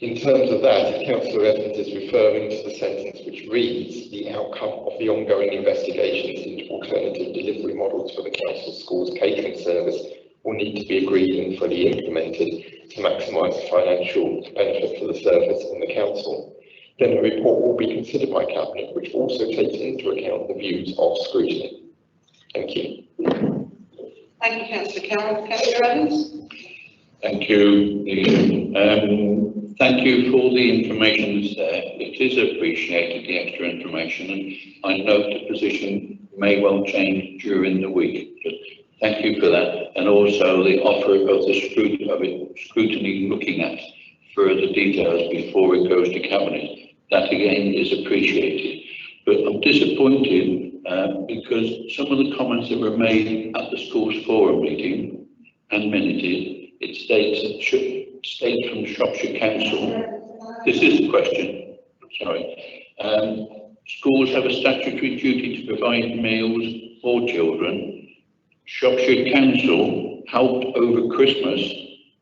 In terms of that, if Councillor Evans is referring to the sentence which reads, the outcome of the ongoing investigations into alternative delivery models for the Council Schools catering service will need to be agreed and fully implemented to maximise the financial benefit for the service and the Council, then the report will be considered by Cabinet, which also takes into account the views of scrutiny. Thank you. Thank you, Councillor Carroll. Councillor Evans? Thank you, Lee. Thank you for all the information that's there. It is appreciated, the extra information, and I note the position may well change during the week. But thank you for that, and also the offer of the scrutiny looking at further details before it goes to Cabinet. That again is appreciated. But I'm disappointed because some of the comments that were made at the schools forum meeting and minuted, it states from Shropshire Council. This is the question, sorry. Schools have a statutory duty to provide meals for children. Shropshire Council helped over Christmas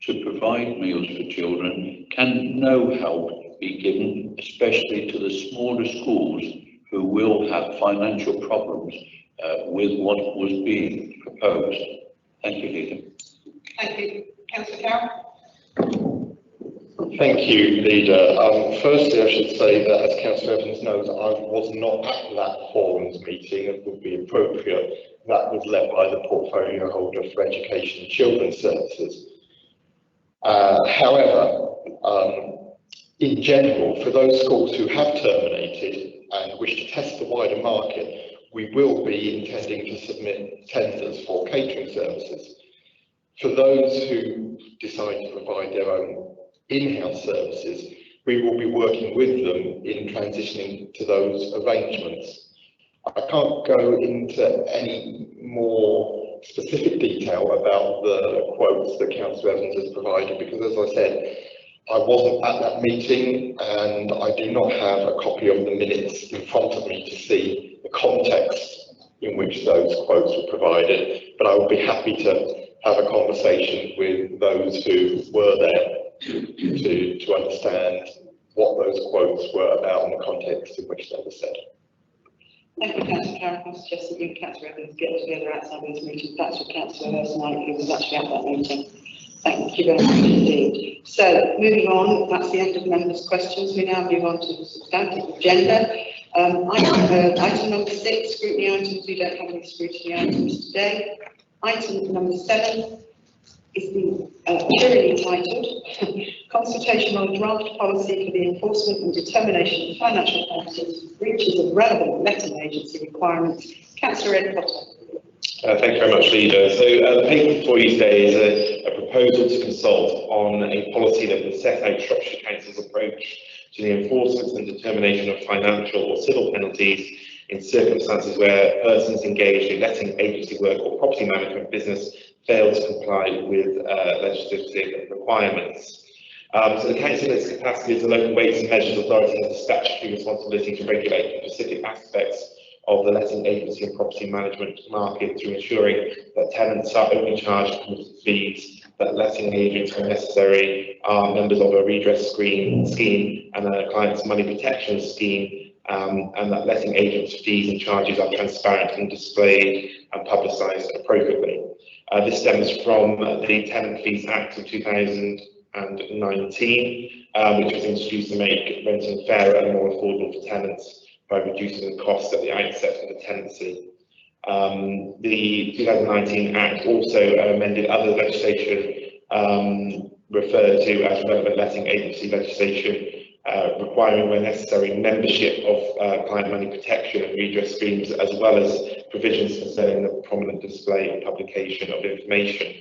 to provide meals for children. Can no help be given, especially to the smaller schools who will have financial problems with what was being proposed? Thank you, Leader. Thank you. Councillor Carroll? Thank you, Leader. Firstly, I should say that, as Councillor Evans knows, I was not at that forum's meeting. It would be appropriate. That was led by the portfolio holder for Education and Children's Services. However, in general, for those schools who have terminated and wish to test the wider market, we will be intending to submit tenders for catering services. For those who decide to provide their own in-house services, we will be working with them in transitioning to those arrangements. I can't go into any more specific detail about the quotes that Councillor Evans has provided because, as I said, I wasn't at that meeting and I do not have a copy of the minutes in front of me to see the context in which those quotes were provided, but I would be happy to have a conversation with those who were there to understand what those quotes were about and the context in which they were said. Thank you, Councillor Carroll. I suggest that you and Councillor Evans get together outside these meetings. That's what Councillor Hurst-Knight, who was actually at that meeting. Thank you very much indeed. So, moving on, that's the end of members' questions. We now move on to the substantive agenda. Item number 6, scrutiny items. We don't have any scrutiny items today. Item number 7 is the cheerily titled Consultation on Draft Policy for the Enforcement and Determination of Financial Penalties for Breaches of Relevant Letting Agency Requirements. Councillor Ed Potter. Thank you very much, Leader. So the paper before you today is a proposal to consult on a policy that would set out Shropshire Council's approach to the enforcement and determination of financial or civil penalties in circumstances where persons engaged in letting agency work or property management business fail to comply with legislative requirements. So the Council in its capacity as a local weights and measures authority has a statutory responsibility to regulate the specific aspects of the letting agency and property management market through ensuring that tenants are only charged fees, that letting agents when necessary are members of a redress scheme and a client's money protection scheme, and that letting agents' fees and charges are transparent and displayed and publicised appropriately. This stems from the Tenant Fees Act of 2019, which was introduced to make renting fairer and more affordable for tenants by reducing the costs at the outset of the tenancy. The 2019 Act also amended other legislation referred to as relevant letting agency legislation, requiring where necessary membership of client money protection and redress schemes, as well as provisions concerning the prominent display and publication of information.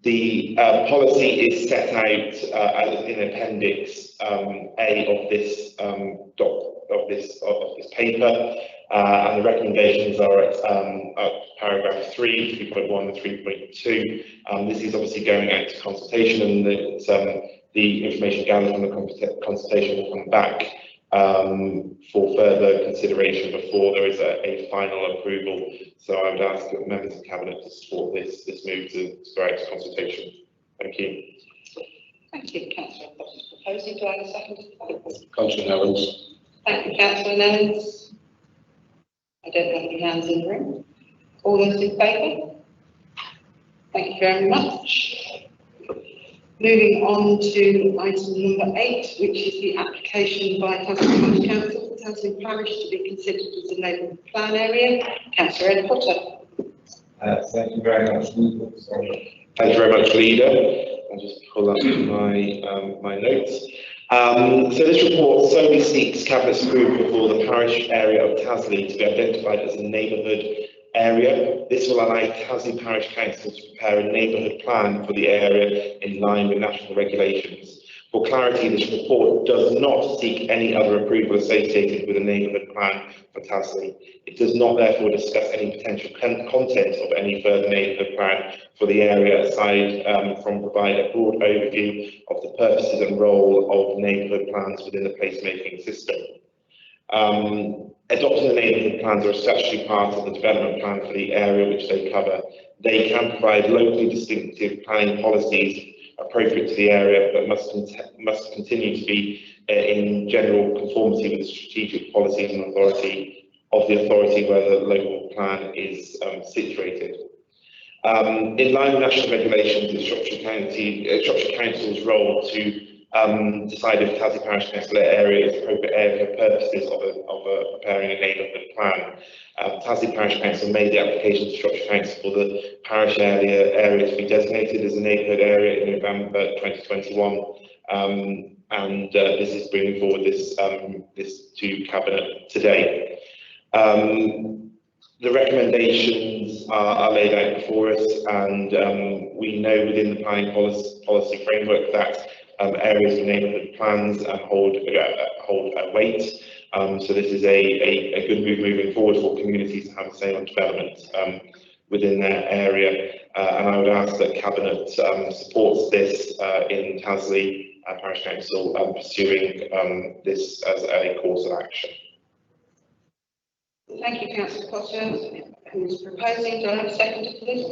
The policy is set out in Appendix A of this paper, and the recommendations are at paragraph 3, 3.1 and 3.2. This is obviously going out to consultation, and the information gathered from the consultation will come back for further consideration before there is a final approval. So I would ask members of Cabinet to support this move to go out to consultation. Thank you. Thank you, Councillor Potter's proposing. Do I have a second? Councillor Nevins. Thank you, Councillor Nevins. I don't have any hands in the room. All those in favour? Thank you very much. Moving on to item number 8, which is the application by Tasman Parish Council for Tasman Parish to be considered as a neighbourhood plan area. Councillor Ed Potter. Thank you very much. Thank you very much, Leader. I'll just pull up my notes. So this report solely seeks Cabinet's approval for the parish area of Tasley to be identified as a neighbourhood area. This will allow Tasley Parish Council to prepare a neighbourhood plan for the area in line with national regulations. For clarity, this report does not seek any other approval associated with a neighbourhood plan for Tasley. It does not therefore discuss any potential content of any further neighbourhood plan for the area, aside from provide a broad overview of the purposes and role of neighbourhood plans within the placemaking system. Adopting the neighbourhood plans are a statutory part of the development plan for the area which they cover. They can provide locally distinctive planning policies appropriate to the area, but must continue to be in general conformity with the strategic policies and authority of the authority where the local plan is situated. In line with national regulations, it's Shropshire Council's role to decide if Tasley Parish Council area is appropriate area for purposes of preparing a neighbourhood plan. Tasley Parish Council made the application to Shropshire Council for the parish area to be designated as a neighbourhood area in November 2021, and this is bringing forward this to Cabinet today. The recommendations are laid out before us, and we know within the planning policy framework that areas of neighbourhood plans hold a weight. So this is a good move moving forward for communities to have a say on development within their area. And I would ask that Cabinet supports this in Tasley Parish Council pursuing this as a course of action. Thank you, Councillor Potter. Who's proposing? Do I have a second for this?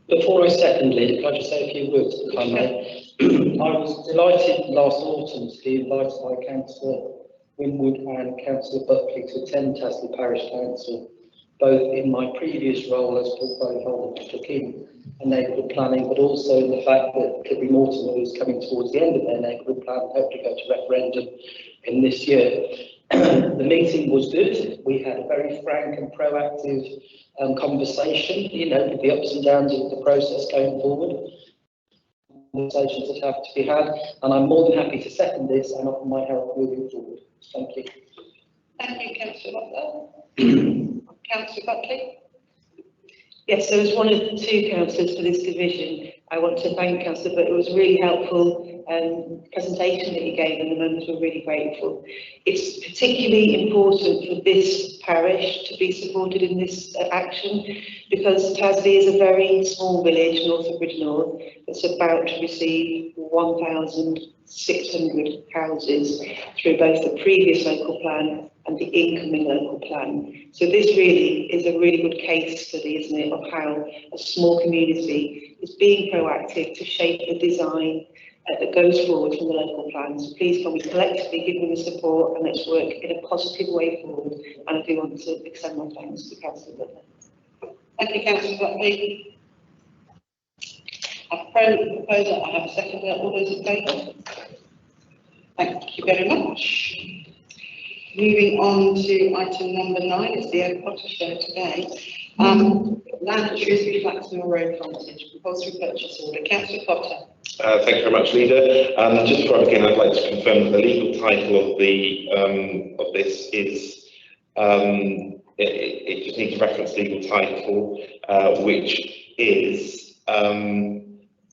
Before I second, Leader, can I just say a few words, if I may? I was delighted last autumn to be invited by Councillor Winwood and Councillor Buckley to attend Tasley Parish Council, both in my previous role as portfolio holder for King and neighbourhood planning, but also in the fact that Clibby Mortimer was coming towards the end of their neighbourhood plan, hope to go to referendum in this year. The meeting was good. We had a very frank and proactive conversation, with the ups and downs of the process going forward. Conversations that have to be had, and I'm more than happy to second this and offer my help moving forward. Thank you. Thank you, Councillor Butler. Councillor Buckley. Yes, so as one of the two councillors for this division, I want to thank Councillor Butler. It was a really helpful presentation that he gave, and the members were really grateful. It's particularly important for this parish to be supported in this action, because Tasley is a very small village north of Bridgnorth that's about to receive 1,600 houses through both the previous local plan and the incoming local plan. So this really is a really good case study, isn't it, of how a small community is being proactive to shape the design that goes forward from the local plans. Please can we collectively give them the support, and let's work in a positive way forward. And I do want to extend my thanks to Councillor Butler. Thank you, Councillor Buckley. I've proposed the proposal. I have a second. All those in favour? Thank you very much. Moving on to item number 9, it's the Ed Potter show today. Land at Shrewsbury Flaxmill Road frontage, compulsory purchase order. Councillor Potter. Thank you very much, Leader. Just before I begin, I'd like to confirm that the legal title of this is, it just needs to reference legal title, which is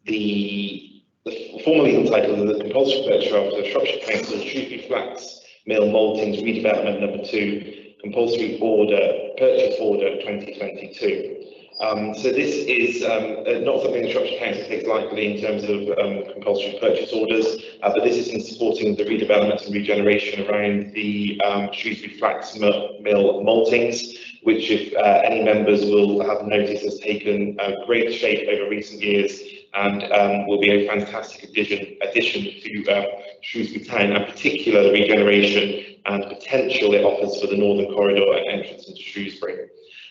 the formal legal title is the compulsory purchase of the Shropshire Council Shrewsbury Flaxmill Maltings redevelopment number 2, compulsory purchase order 2022. So this is not something the Shropshire Council takes lightly in terms of compulsory purchase orders, but this is in supporting the redevelopment and regeneration around the Shrewsbury Flaxmill Maltings, which, if any members will have noticed, has taken great shape over recent years and will be a fantastic addition to Shrewsbury Town, and particularly the regeneration and potential it offers for the northern corridor and entrance into Shrewsbury.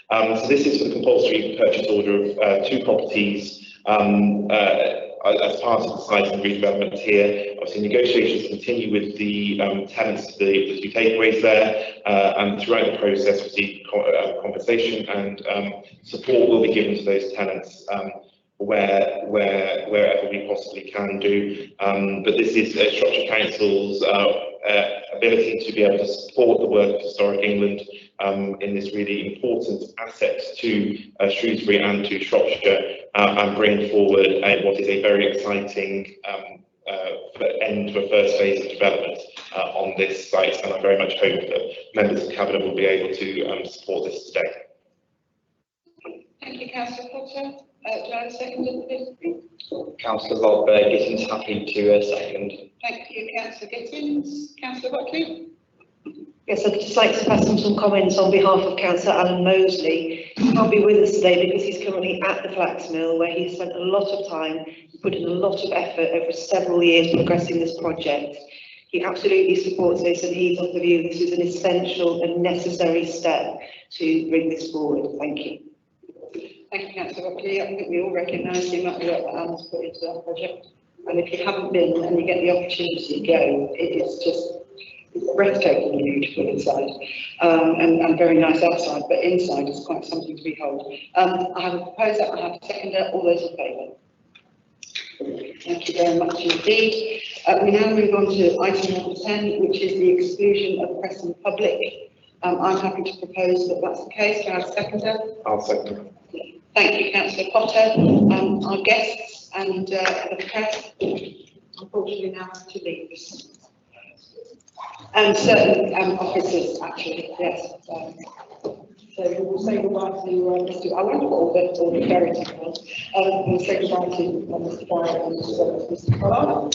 So this is for the compulsory purchase order of 2 properties as part of the site and redevelopment here. Obviously, negotiations continue with the tenants of the 2 takeaways there, and throughout the process, obviously, compensation and support will be given to those tenants wherever we possibly can do. But this is Shropshire Council's ability to be able to support the work of Historic England in this really important asset to Shrewsbury and to Shropshire, and bring forward what is a very exciting end to a first phase of development on this site, and I very much hope that members of Cabinet will be able to support this today. Thank you, Councillor Potter. Do I have a second at this, please? Councillor Rob Gittins, happy to second. Thank you, Councillor Gittins. Councillor Buckley. Yes, I'd just like to pass on some comments on behalf of Councillor Alan Mosley. He can't be with us today because he's currently at the Flaxmill, where he's spent a lot of time, put in a lot of effort over several years progressing this project. He absolutely supports this, and he's of the view this is an essential and necessary step to bring this forward. Thank you. Thank you, Councillor Buckley. I think we all recognise the amount of work that Alan's put into that project. And if you haven't been and you get the opportunity to go, it is just breathtakingly beautiful inside, and very nice outside, but inside is quite something to behold. I have a proposer, I have a seconder. All those in favour? Thank you very much indeed. We now move on to item number 10, which is the exclusion of press and public. I'm happy to propose that that's the case. Can I have a seconder? I'll second. Thank you, Councillor Potter. Our guests and the press, unfortunately, now have to leave. And certain officers, actually, yes. So we will say goodbye to Mr. I won't put all the very technical. We'll say goodbye to Mr. Barrett and Mr. Collard.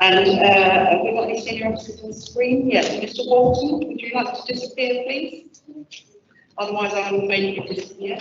And have we got any senior officers on the screen? Yes, Mr. Walton, would you like to disappear, please? Otherwise, I will make you disappear.